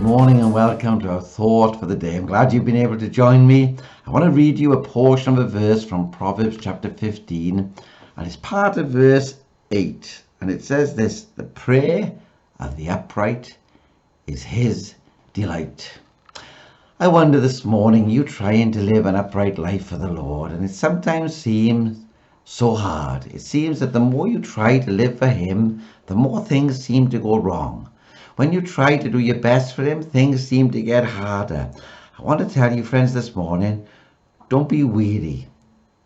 morning and welcome to our thought for the day. I'm glad you've been able to join me. I want to read you a portion of a verse from Proverbs chapter 15, and it's part of verse 8. And it says this: the prayer of the upright is his delight. I wonder this morning, you trying to live an upright life for the Lord, and it sometimes seems so hard. It seems that the more you try to live for him, the more things seem to go wrong. When you try to do your best for him, things seem to get harder. I want to tell you, friends, this morning, don't be weary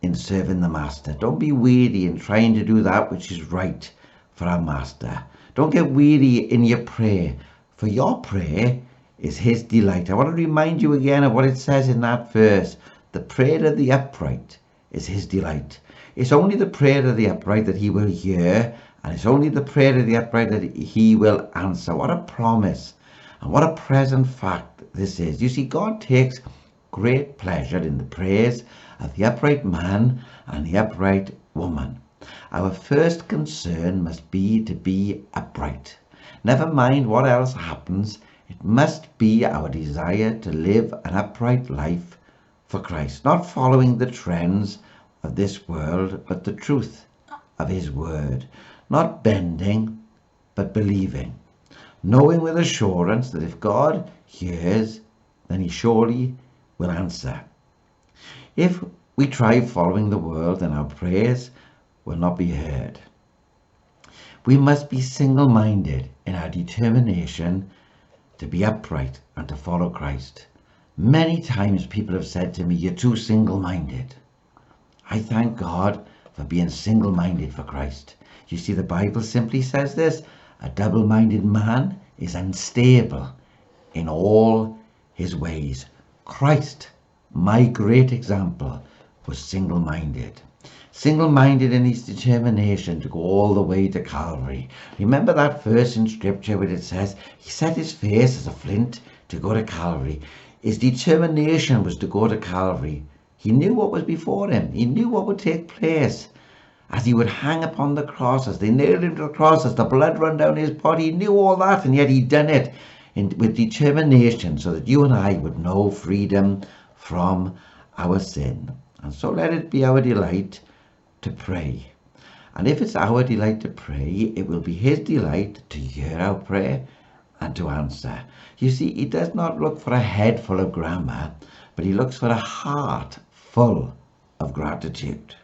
in serving the Master. Don't be weary in trying to do that which is right for our Master. Don't get weary in your prayer, for your prayer is his delight. I want to remind you again of what it says in that verse. The prayer of the upright is his delight. It's only the prayer of the upright that he will hear, and it's only the prayer of the upright that he will answer. What a promise and what a present fact this is. You see, God takes great pleasure in the prayers of the upright man and the upright woman. Our first concern must be to be upright. Never mind what else happens, it must be our desire to live an upright life for Christ, not following the trends of this world, but the truth of his word. Not bending, but believing. Knowing with assurance that if God hears, then he surely will answer. If we try following the world, then our prayers will not be heard. We must be single-minded in our determination to be upright and to follow Christ. Many times people have said to me, "You're too single-minded." I thank God for being single-minded for Christ. You see, the Bible simply says this: a double-minded man is unstable in all his ways. Christ, my great example, was single-minded. Single-minded in his determination to go all the way to Calvary. Remember that verse in Scripture where it says he set his face as a flint to go to Calvary. His determination was to go to Calvary. He knew what was before him. He knew what would take place as he would hang upon the cross, as they nailed him to the cross, as the blood ran down his body. He knew all that, and yet he'd done it with determination so that you and I would know freedom from our sin. And so let it be our delight to pray. And if it's our delight to pray, it will be his delight to hear our prayer and to answer. You see, he does not look for a head full of grammar, but he looks for a heart full of gratitude.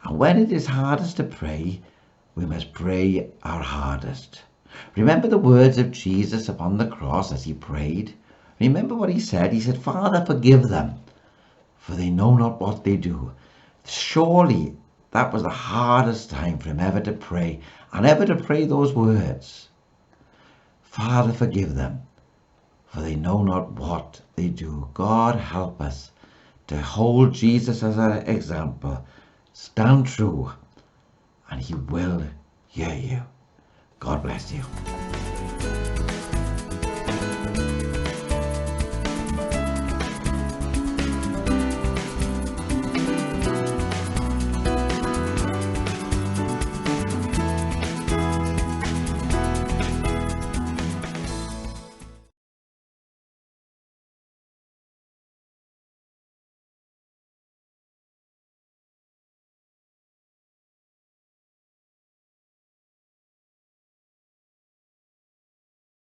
And when it is hardest to pray, we must pray our hardest. Remember the words of Jesus upon the cross as he prayed. Remember what he said. He said, "Father, forgive them, for they know not what they do." Surely that was the hardest time for him ever to pray, and ever to pray those words. Father, forgive them, for they know not what they do. God, help us to hold Jesus as our example. Stand true, and he will hear you. God bless you.